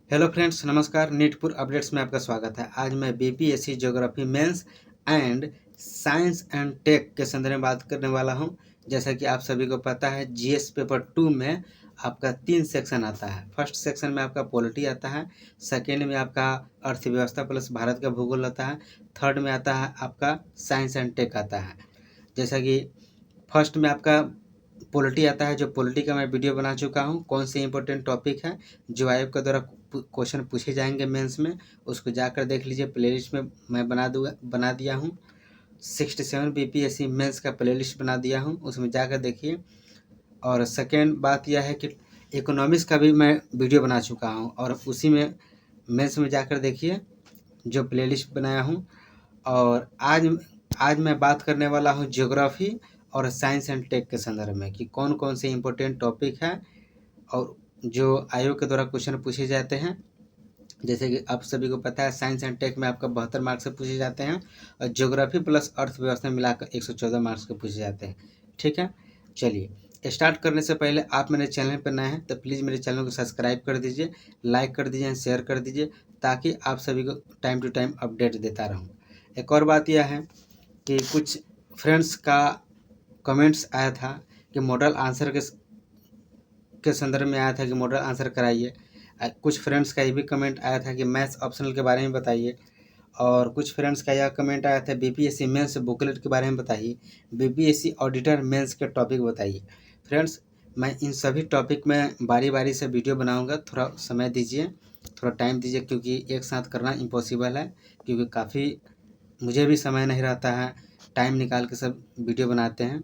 Hello friends, नमस्कार। नीटपुर updates में आपका स्वागत है। आज मैं BPSC geography mains and science and tech के संदर्भ में बात करने वाला हूं। जैसा कि आप सभी को पता है, जीएस पेपर 2 में आपका 3 सेक्शन आता है। फर्स्ट सेक्शन में आपका पॉलिटी आता है, सेकेंड में आपका अर्थव्यवस्था प्लस भारत का भूगोल आता है, थर्ड में आता है आपका साइंस एंड टेक आता है। जैसा कि फर्स्ट में आपका पॉलिटी आता है, जो पॉलिटी का मैं वीडियो बना चुका हूं। कौन से इंपॉर्टेंट टॉपिक है जो आयोग के द्वारा क्वेश्चन पूछे जाएंगे मेंस में, उसको जाकर देख लीजिए। प्लेलिस्ट में मैं बना दिया हूं। 67 बीपीएससी मेंस का प्लेलिस्ट बना दिया हूं, उसमें जाकर देखिए। और सेकेंड बात यह है कि इकोनॉमिक्स का भी मैं वीडियो बना चुका हूं, और उसी में मेंस में जाकर देखिए जो प्लेलिस्ट बनाया हूं। और आज मैं बात करने वाला हूं ज्योग्राफी और साइंस एंड टेक के संदर्भ में कि कौन कौन से इम्पोर्टेंट टॉपिक हैं और जो आयोग के द्वारा क्वेश्चन पूछे जाते हैं। जैसे कि आप सभी को पता है, साइंस एंड टेक में आपका 72 मार्क्स से पूछे जाते हैं, और ज्योग्राफी प्लस अर्थव्यवस्था मिलाकर 114 मार्क्स के पूछे जाते हैं। ठीक है, चलिए स्टार्ट करने से पहले आप मेरे चैनल पर नए हैं तो प्लीज़ मेरे चैनल को सब्सक्राइब कर दीजिए, लाइक कर दीजिए, शेयर कर दीजिए, ताकि आप सभी को टाइम टू टाइम अपडेट देता रहूँ। एक और बात यह है कि कुछ फ्रेंड्स का कमेंट्स आया था कि मॉडल आंसर के संदर्भ में आया था कि मॉडल आंसर कराइए। कुछ फ्रेंड्स का ये भी कमेंट आया था कि मैथ्स ऑप्शनल के बारे में बताइए। और कुछ फ्रेंड्स का यह कमेंट आया था बीपीएससी मेंस बुकलेट के बारे में बताइए, बीपीएससी ऑडिटर मेंस के टॉपिक बताइए। फ्रेंड्स, मैं इन सभी टॉपिक में बारी बारी से वीडियो बनाऊंगा। थोड़ा समय दीजिए, थोड़ा टाइम दीजिए, क्योंकि एक साथ करना इम्पॉसिबल है, क्योंकि काफ़ी मुझे भी समय नहीं रहता है, टाइम निकाल के सब वीडियो बनाते हैं।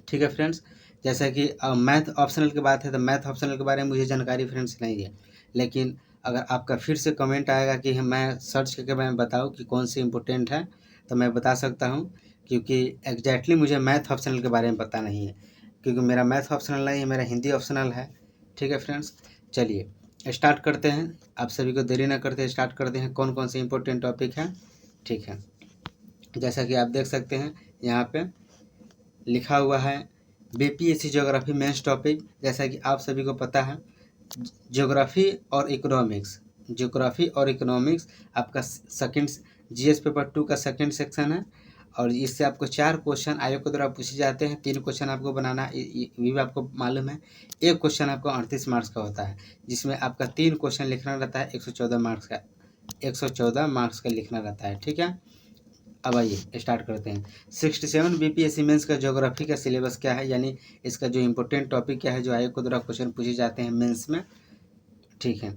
ठीक है फ्रेंड्स, जैसा कि मैथ ऑप्शनल की बात है तो मैथ ऑप्शनल के बारे में मुझे जानकारी फ्रेंड्स नहीं है, लेकिन अगर आपका फिर से कमेंट आएगा कि मैं सर्च करके मैं बताऊं कि कौन सी इम्पोर्टेंट है, तो मैं बता सकता हूं, क्योंकि एग्जैक्टली मुझे मैथ ऑप्शनल के बारे में पता नहीं है, क्योंकि मेरा मैथ ऑप्शनल नहीं है, मेरा हिंदी ऑप्शनल है। ठीक है फ्रेंड्स, चलिए स्टार्ट करते हैं। आप सभी को देरी ना करते स्टार्ट करते हैं। कौन कौन से इंपॉर्टेंट टॉपिक हैं, ठीक है। जैसा कि आप देख सकते हैं यहाँ पे लिखा हुआ है बीपीएससी ज्योग्राफी मेंस टॉपिक। जैसा कि आप सभी को पता है, ज्योग्राफी और इकोनॉमिक्स आपका सेकंड जीएस पेपर 2 का सेकंड सेक्शन है, और इससे आपको 4 क्वेश्चन आयोग के द्वारा पूछे जाते हैं। 3 क्वेश्चन आपको बनाना, ये भी आपको मालूम है। एक क्वेश्चन आपको 38 मार्क्स का होता है, जिसमें आपका 3 क्वेश्चन लिखना रहता है। 114 मार्क्स का लिखना रहता है। ठीक है, अब आइए स्टार्ट करते हैं। 67 बीपीएससी मेंस का ज्योग्राफी का सिलेबस क्या है, यानी इसका जो इम्पोर्टेंट टॉपिक क्या है जो आयोग के द्वारा क्वेश्चन पूछे जाते हैं मेंस में। ठीक है,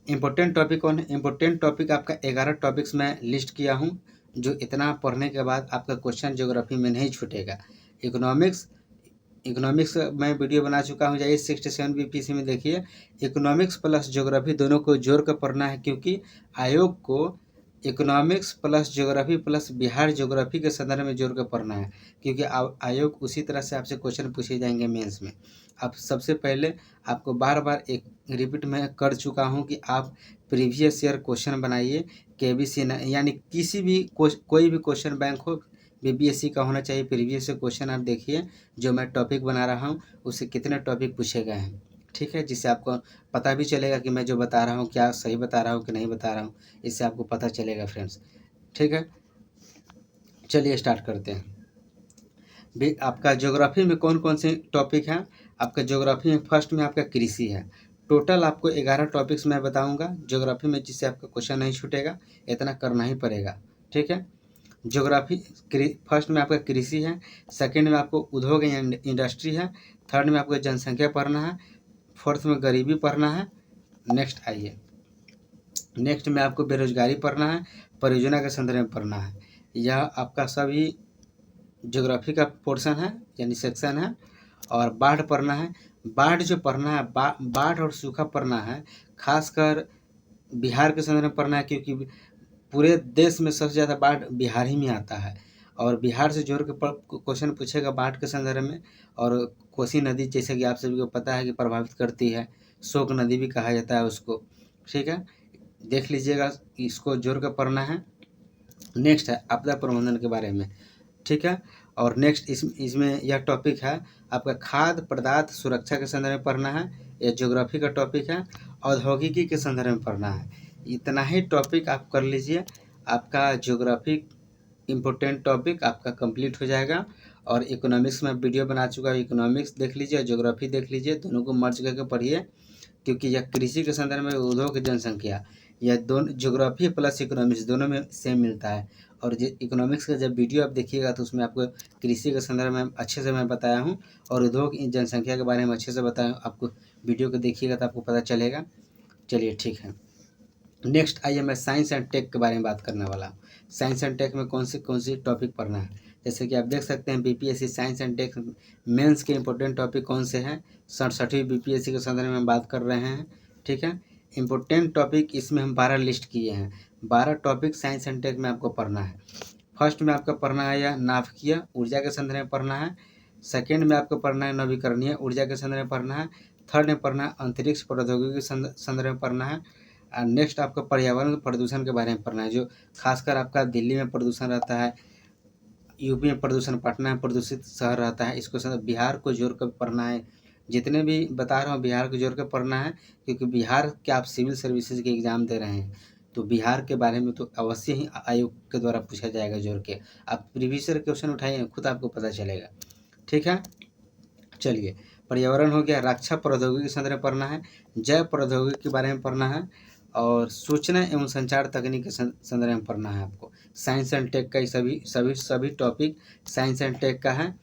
इम्पोर्टेंट टॉपिक कौन है? इम्पोर्टेंट टॉपिक आपका 11 टॉपिक्स में लिस्ट किया हूँ, जो इतना पढ़ने के बाद आपका क्वेश्चन ज्योग्राफी में नहीं छूटेगा। इकोनॉमिक्स मैं वीडियो बना चुका हूँ, जाइए 67 बीपीएससी में देखिए। इकोनॉमिक्स प्लस ज्योग्राफी दोनों को जोड़ कर पढ़ना है, क्योंकि आयोग को economics plus geography plus Bihar geography के संदर्भ में जोड़ कर पढ़ना है, क्योंकि आयोग उसी तरह से आपसे क्वेश्चन पूछे जाएंगे मेंस में। अब सबसे पहले आपको बार बार एक रिपीट मैं कर चुका हूं कि आप प्रीवियस ईयर क्वेश्चन बनाइए। केबीसी यानी किसी भी कोई भी क्वेश्चन बैंक हो, बीपीएससी का होना चाहिए। प्रीवियस ईयर क्वेश्चन आप देखिए, जो मैं टॉपिक बना रहा हूँ उससे कितने टॉपिक पूछे गए हैं। ठीक है, जिससे आपको पता भी चलेगा कि मैं जो बता रहा हूँ क्या सही बता रहा हूँ कि नहीं बता रहा हूँ, इससे आपको पता चलेगा फ्रेंड्स। ठीक है, चलिए स्टार्ट करते हैं। भी आपका ज्योग्राफी में कौन कौन से टॉपिक हैं? आपका ज्योग्राफी में फर्स्ट में आपका कृषि है। टोटल आपको 11 टॉपिक्स मैं बताऊंगा ज्योग्राफी में, जिससे आपका क्वेश्चन नहीं छूटेगा, इतना करना ही पड़ेगा। ठीक है, ज्योग्राफी फर्स्ट में आपका कृषि है, सेकंड में आपको उद्योग इंडस्ट्री है, थर्ड में आपको जनसंख्या पढ़ना है, फोर्थ में गरीबी पढ़ना है। नेक्स्ट आइए, नेक्स्ट में आपको बेरोजगारी पढ़ना है, परियोजना के संदर्भ में पढ़ना है। यह आपका सभी ज्योग्राफी का पोर्शन है, यानी सेक्शन है। और बाढ़ पढ़ना है। बाढ़ जो पढ़ना है, बाढ़ और सूखा पढ़ना है, खासकर बिहार के संदर्भ में पढ़ना है, क्योंकि पूरे देश में सबसे ज़्यादा बाढ़ बिहार ही में आता है, और बिहार से जोड़ के क्वेश्चन पूछेगा बाढ़ के संदर्भ में। और कोसी नदी, जैसे कि आप सभी को पता है कि प्रभावित करती है, शोक नदी भी कहा जाता है उसको। ठीक है, देख लीजिएगा, इसको जोड़ कर पढ़ना है। नेक्स्ट है आपदा प्रबंधन के बारे में। ठीक है, और नेक्स्ट इसमें यह टॉपिक है आपका खाद्य पदार्थ सुरक्षा के संदर्भ में पढ़ना है। यह ज्योग्राफी का टॉपिक है। औद्योगिकी के संदर्भ में पढ़ना है। इतना ही टॉपिक आप कर लीजिए, आपका ज्योग्राफी इम्पोर्टेंट टॉपिक आपका कंप्लीट हो जाएगा। और इकोनॉमिक्स में वीडियो बना चुका हूँ, इकोनॉमिक्स देख लीजिए और ज्योग्राफी देख लीजिए, दोनों को मर्ज करके पढ़िए, क्योंकि यह कृषि के संदर्भ में उद्योग की जनसंख्या, यह दोनों ज्योग्राफी प्लस इकोनॉमिक्स दोनों में सेम मिलता है। और जो इकोनॉमिक्स का जब वीडियो आप देखिएगा तो उसमें आपको कृषि के संदर्भ में अच्छे से मैं बताया हूँ और उद्योग जनसंख्या के बारे में अच्छे से बताया हूँ। आपको वीडियो को देखिएगा तो आपको पता चलेगा। चलिए ठीक है, नेक्स्ट आइए मैं साइंस एंड टेक के बारे में बात करने वाला हूँ। साइंस एंड टेक में कौन सी टॉपिक पढ़ना है, जैसे कि आप देख सकते हैं BPSC science and tech mains के इंपॉर्टेंट टॉपिक कौन से हैं। 67वीं बीपीएससी के संदर्भ में हम बात कर रहे हैं। ठीक है, इंपॉर्टेंट टॉपिक इसमें हम 12 लिस्ट किए हैं। 12 टॉपिक साइंस एंड टेक में आपको पढ़ना है। फर्स्ट में आपको पढ़ना है यह नाभिकीय ऊर्जा के संदर्भ में पढ़ना है। सेकेंड में आपको पढ़ना है नवीकरणीय ऊर्जा के संदर्भ में पढ़ना है। थर्ड में पढ़ना है अंतरिक्ष प्रौद्योगिकी के संदर्भ में पढ़ना है। नेक्स्ट आपको पर्यावरण प्रदूषण के बारे में पढ़ना है, जो खासकर आपका दिल्ली में प्रदूषण रहता है, यूपी में प्रदूषण, पटना में प्रदूषित शहर रहता है, इसको बिहार को जोड़ कर पढ़ना है। जितने भी बता रहा हूँ बिहार को जोड़ कर पढ़ना है, क्योंकि बिहार के आप सिविल सर्विसेज के एग्ज़ाम दे रहे हैं, तो बिहार के बारे में तो अवश्य ही आयोग के द्वारा पूछा जाएगा जोड़ के। आप प्रीवियस ईयर क्वेश्चन उठाइए, खुद आपको पता चलेगा। ठीक है, चलिए पर्यावरण हो गया। रक्षा प्रौद्योगिकी के संदर्भ में पढ़ना है, जैव प्रौद्योगिकी के बारे में पढ़ना है और सूचना एवं संचार तकनीक के संदर्भ में पढ़ना है आपको। साइंस एंड टेक का सभी टॉपिक साइंस एंड टेक का है।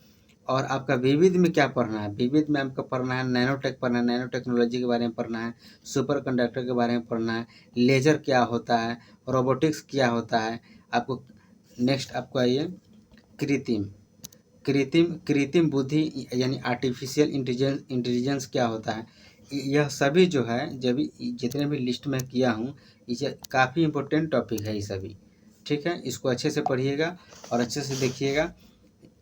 और आपका विविध में क्या पढ़ना है, विविध में आपको पढ़ना है नैनो टेक पढ़ना है, नैनो टेक्नोलॉजी के बारे में पढ़ना है, सुपर कंडक्टर के बारे में पढ़ना है, लेजर क्या होता है, रोबोटिक्स क्या होता है आपको। नेक्स्ट आपको आइए कृत्रिम कृत्रिम बुद्धि यानी आर्टिफिशियल इंटेलिजेंस क्या होता है। यह सभी जो है जब जितने भी लिस्ट में किया हूँ, इसे काफ़ी इम्पोर्टेंट टॉपिक है ये सभी। ठीक है, इसको अच्छे से पढ़िएगा और अच्छे से देखिएगा।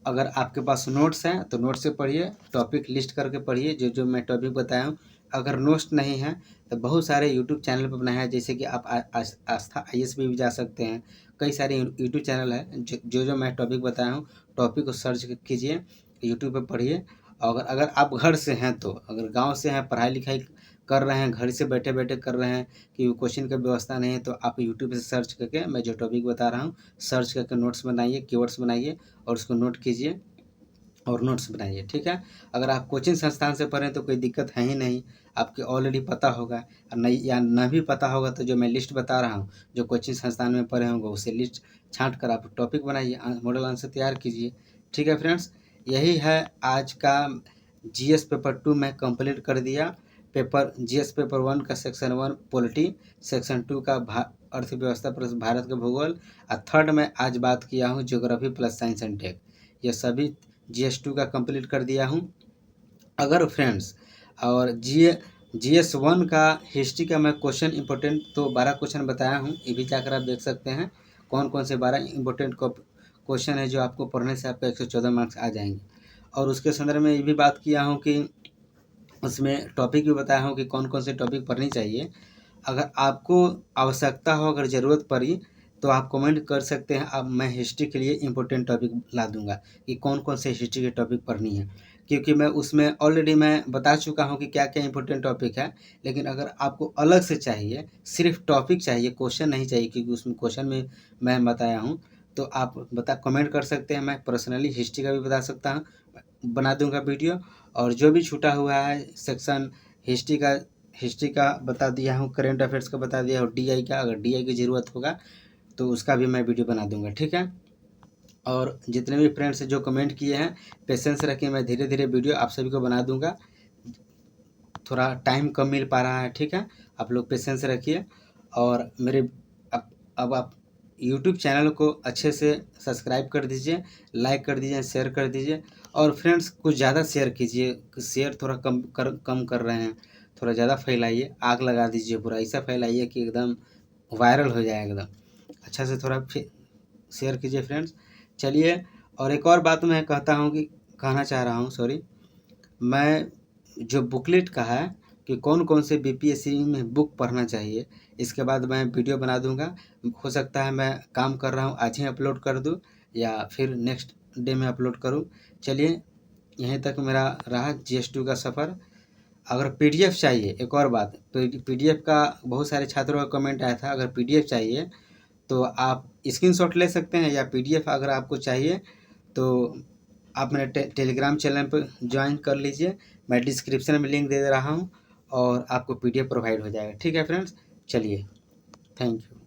अगर आपके पास नोट्स हैं तो नोट्स से पढ़िए, टॉपिक लिस्ट करके पढ़िए जो जो मैं टॉपिक बताया हूँ। अगर नोट्स नहीं है तो बहुत सारे यूट्यूब चैनल पर बनाया है, जैसे कि आप आस्था IAS पे भी जा सकते हैं। कई सारे यूट्यूब चैनल है जो मैं टॉपिक बताया हूँ, टॉपिक को सर्च कीजिए, यूट्यूब पर पढ़िए। और अगर आप घर से हैं तो, अगर गांव से हैं, पढ़ाई लिखाई कर रहे हैं, घर से बैठे बैठे कर रहे हैं कि क्वेश्चन की व्यवस्था नहीं है, तो आप यूट्यूब से सर्च करके मैं जो टॉपिक बता रहा हूँ सर्च करके नोट्स बनाइए, कीवर्ड्स बनाइए और उसको नोट कीजिए और नोट्स बनाइए। ठीक है, अगर आप कोचिंग संस्थान से पढ़ें तो कोई दिक्कत है ही नहीं, आपके ऑलरेडी पता होगा। और नहीं या न भी पता होगा तो जो मैं लिस्ट बता रहा हूँ जो कोचिंग संस्थान में पढ़े होंगे उसे लिस्ट छांट कर आप टॉपिक बनाइए, मॉडल आंसर तैयार कीजिए। ठीक है फ्रेंड्स, यही है आज का GS पेपर 2 मैं कंप्लीट कर दिया। GS पेपर 1 का सेक्शन 1 पॉलिटी, सेक्शन 2 का अर्थव्यवस्था प्लस भारत का भूगोल, और थर्ड में आज बात किया हूँ geography plus science and tech. ये सभी GS2 का कंप्लीट कर दिया हूँ। अगर फ्रेंड्स और GS1 का हिस्ट्री का मैं क्वेश्चन इंपॉर्टेंट तो 12 क्वेश्चन बताया हूँ, ये भी जाकर आप देख सकते हैं कौन कौन से 12 इंपॉर्टेंट क्वेश्चन है जो आपको पढ़ने से आपका 114 मार्क्स आ जाएंगे। और उसके संदर्भ में ये भी बात किया हूँ कि उसमें टॉपिक भी बताया हूँ कि कौन कौन से टॉपिक पढ़नी चाहिए। अगर आपको आवश्यकता हो, अगर ज़रूरत पड़ी तो आप कमेंट कर सकते हैं, अब मैं हिस्ट्री के लिए इम्पोर्टेंट टॉपिक ला दूंगा कि कौन कौन से हिस्ट्री के टॉपिक पढ़नी है, क्योंकि मैं उसमें ऑलरेडी मैं बता चुका हूं कि क्या क्या इंपॉर्टेंट टॉपिक है। लेकिन अगर आपको अलग से चाहिए, सिर्फ टॉपिक चाहिए, क्वेश्चन नहीं चाहिए, क्योंकि उसमें क्वेश्चन में मैं बताया हूँ, तो आप कमेंट कर सकते हैं। मैं पर्सनली हिस्ट्री का भी बता सकता हूँ, बना दूंगा वीडियो। और जो भी छूटा हुआ है सेक्शन हिस्ट्री का बता दिया हूँ, करेंट अफेयर्स का बता दिया हूँ, DI का, अगर DI की ज़रूरत होगा तो उसका भी मैं वीडियो बना दूंगा। ठीक है, और जितने भी फ्रेंड्स जो कमेंट किए हैं पेशेंस रखिए, मैं धीरे धीरे वीडियो आप सभी को बना दूंगा, थोड़ा टाइम कम मिल पा रहा है। ठीक है, आप लोग पेशेंस रखिए और मेरे अब आप यूट्यूब चैनल को अच्छे से सब्सक्राइब कर दीजिए, लाइक कर दीजिए, शेयर कर दीजिए। और फ्रेंड्स कुछ ज़्यादा शेयर कीजिए, शेयर थोड़ा कम कर रहे हैं, थोड़ा ज़्यादा फैलाइए, आग लगा दीजिए, पूरा ऐसा फैलाइए कि एकदम वायरल हो जाए एकदम। अच्छा से थोड़ा शेयर कीजिए फ्रेंड्स। चलिए, और एक और बात मैं कहना चाह रहा हूँ, सॉरी, मैं जो बुकलेट का है कि कौन कौन से BPSC में बुक पढ़ना चाहिए, इसके बाद मैं वीडियो बना दूंगा। हो सकता है मैं काम कर रहा हूँ आज ही अपलोड कर दूँ या फिर नेक्स्ट डे में अपलोड करूँ। चलिए, यहीं तक मेरा रहा GS2 का सफ़र। अगर पीडीएफ चाहिए, एक और बात, पीडीएफ का बहुत सारे छात्रों का कमेंट आया था, अगर पीडीएफ चाहिए तो आप स्क्रीनशॉट ले सकते हैं, या पीडीएफ अगर आपको चाहिए तो आप मेरे टेलीग्राम चैनल पर ज्वाइन कर लीजिए। मैं डिस्क्रिप्शन में लिंक दे रहा हूँ और आपको पीडीएफ प्रोवाइड हो जाएगा। ठीक है फ्रेंड्स, चलिए, थैंक यू।